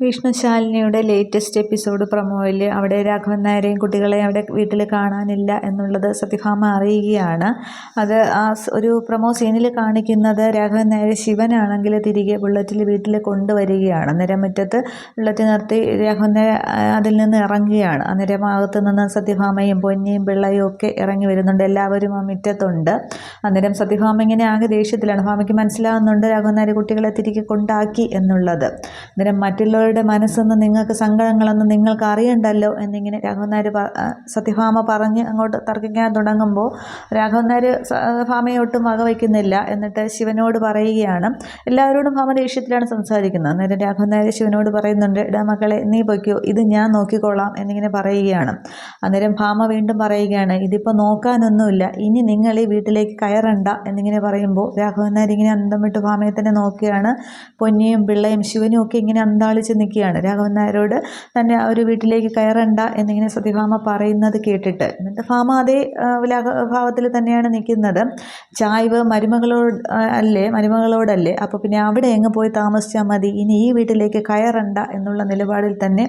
വിഷ്ണുശാലിനിയുടെ latest episode പ്രൊമോയിൽ അവിടെ രാഘവൻ നായരെയും കുട്ടികളെയും അവിടെ വീട്ടിൽ കാണാനില്ല എന്നുള്ളത് സത്യഭാമ അറിയുകയാണ്. അത് ഒരു പ്രൊമോ സീനിൽ കാണിക്കുന്നത് രാഘവൻ നായർ ശിവനാണെങ്കിൽ തിരികെ ബുള്ളറ്റിൽ വീട്ടിൽ കൊണ്ടുവരികയാണ്. അന്നേരം മുറ്റത്ത് ബുള്ളറ്റ് നിർത്തി രാഘവൻ നായർ അതിൽ നിന്ന് ഇറങ്ങുകയാണ്. അന്നേരം അകത്ത് നിന്ന് സത്യഭാമയും പൊന്നിയും പിള്ളയും ഒക്കെ ഇറങ്ങി വരുന്നുണ്ട്. എല്ലാവരും ആ മുറ്റത്തുണ്ട്. അന്നേരം സത്യഭാമ ഇങ്ങനെ ആകെ ദേഷ്യത്തിലാണ്. ഭാമയ്ക്ക് മനസ്സിലാവുന്നുണ്ട് രാഘവൻ നായർ കുട്ടികളെ തിരികെ കൊണ്ടാക്കി എന്നുള്ളത്. അന്നേരം മറ്റുള്ളവരുടെ മനസ്സൊന്നും നിങ്ങൾക്ക് സങ്കടങ്ങളൊന്നും നിങ്ങൾക്ക് അറിയണ്ടല്ലോ എന്നിങ്ങനെ രാഘവൻ നായർ സത്യഭാമ പറഞ്ഞ് അങ്ങോട്ട് തർക്കിക്കാൻ തുടങ്ങുമ്പോൾ രാഘവൻ നായർ ഭാമയെ ഒട്ടും വകവയ്ക്കുന്നില്ല. എന്നിട്ട് ശിവനോട് പറയുകയാണ്. എല്ലാവരോടും ഭാമ ദേഷ്യത്തിലാണ് സംസാരിക്കുന്നത്. അന്നേരം രാഘവൻ നായർ ശിവനോട് പറയുന്നുണ്ട്, ഇടാ മക്കളെ നീ പൊയ്ക്കോ, ഇത് ഞാൻ നോക്കിക്കോളാം എന്നിങ്ങനെ പറയുകയാണ്. അന്നേരം ഭാമ വീണ്ടും പറയുകയാണ്, ഇതിപ്പോൾ നോക്കാനൊന്നുമില്ല, ഇനി നിങ്ങൾ ഈ വീട്ടിലേക്ക് കയറണ്ട എന്നിങ്ങനെ പറയുമ്പോൾ രാഘവൻ നായർ ഇങ്ങനെ അന്തം വിട്ട് ഭാമയെ തന്നെ നോക്കുകയാണ്. പൊന്നിയും പിള്ളയും ശിവനും ഒക്കെ ഇങ്ങനെ അന്താളിച്ച് നിൽക്കുകയാണ്. രാഘവൻ നായരോട് തന്നെ ആ ഒരു വീട്ടിലേക്ക് കയറണ്ട എന്നിങ്ങനെ സത്യഭാമ പറയുന്നത് കേട്ടിട്ട്. എന്നിട്ട് ഭാമ അതേ ഭാവത്തിൽ തന്നെയാണ് നിൽക്കുന്നത്. ചായ്വ് മരുമകളോടല്ലേ, അപ്പോൾ പിന്നെ അവിടെ എങ്ങ് പോയി താമസിച്ചാൽ മതി, ഇനി ഈ വീട്ടിലേക്ക് കയറണ്ട എന്നുള്ള നിലപാടിൽ തന്നെ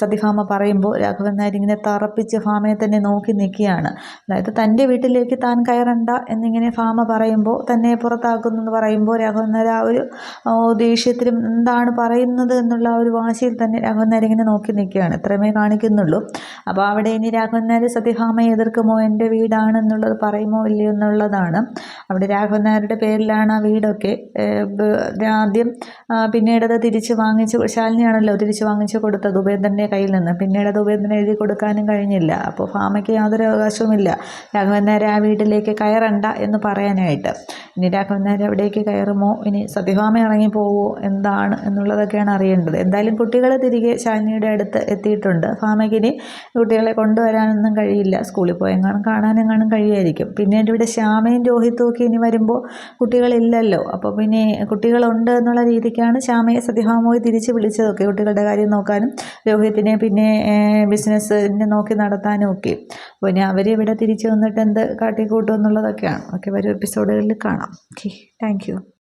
സത്യഭാമ പറയുമ്പോൾ രാഘവൻ നായർ ഇങ്ങനെ തറപ്പിച്ച് ഭാമയെ തന്നെ നോക്കി നിൽക്കുകയാണ്. അതായത് തൻ്റെ വീട്ടിലേക്ക് താൻ കയറണ്ട എന്നിങ്ങനെ ഭാമ പറയുമ്പോൾ തന്നെ പുറത്താക്കുന്നു എന്ന് പറയുമ്പോൾ രാഘവൻ നായർ ആ ഒരു ദേഷ്യത്തിലും എന്താണ് പറയുന്നത് എന്നുള്ള ആ ഒരു വാശിയിൽ തന്നെ രാഘവൻ നായർ ഇങ്ങനെ നോക്കി നിൽക്കുകയാണ്. ഇത്രമേ കാണിക്കുന്നുള്ളൂ. അപ്പോൾ അവിടെ ഇനി രാഘവൻ നായർ സത്യഭാമയെ എതിർക്കുമോ, എൻ്റെ വീടാണെന്നുള്ളത് പറയുമോ ഇല്ലയോ എന്നുള്ളതാണ്. അവിടെ രാഘവൻ നായരുടെ പേരിലാണ് ആ വീടൊക്കെ. ആദ്യം പിന്നീട് അത് തിരിച്ച് വാങ്ങിച്ച് ശാലിനിയാണല്ലോ തിരിച്ച് വാങ്ങിച്ച് കൊടുത്തത് ഉപേന്ദ്രൻ്റെ കയ്യിൽ നിന്ന്. പിന്നീട് അത് ഉപേന്ദ്രനെ എഴുതി കൊടുക്കാനും കഴിഞ്ഞില്ല. അപ്പോൾ ഭാമയ്ക്ക് യാതൊരു അവകാശവുമില്ല രാഘവൻ നായർ ആ വീട്ടിലേക്ക് കയറണ്ട എന്ന് പറയാനായിട്ട്. ഇനി രാഘവൻ നായർ എവിടേക്ക് കയറുമോ, ഇനി സത്യഭാമ ഇറങ്ങി പോവുമോ, എന്താണ് എന്നുള്ളതൊക്കെയാണ് അറിയേണ്ടത്. എന്തായാലും കുട്ടികൾ തിരികെ ശാലിനിയുടെ അടുത്ത് എത്തിയിട്ടുണ്ട്. ഭാമയ്ക്ക് ഇനി കുട്ടികളെ കൊണ്ടുവരാനൊന്നും കഴിയില്ല. സ്കൂളിൽ പോയെങ്ങാനും കാണാനെങ്ങാനും കഴിയുമായിരിക്കും. പിന്നീട് ഇവിടെ ശ്യാമയും രോഹിത്തും ഒക്കെ ഇനി വരുമ്പോൾ കുട്ടികളില്ലല്ലോ. അപ്പോൾ പിന്നെ കുട്ടികളുണ്ട് എന്നുള്ള രീതിക്കാണ് ശ്യാമയെ സത്യഭാമ പോയി തിരിച്ച് വിളിച്ചതൊക്കെ, കുട്ടികളുടെ കാര്യം നോക്കാനും രോഹിത്തിനെ പിന്നെ ബിസിനസ്സിനെ നോക്കി നടത്താനും ഒക്കെ. പിന്നെ അവർ ഇവിടെ തിരിച്ച് വന്നിട്ട് എന്ത് കാട്ടിക്കൂട്ടും എന്നുള്ളതൊക്കെയാണ്. ഓക്കെ, വരും എപ്പിസോഡുകളിൽ കാണാം. Okay, thank you.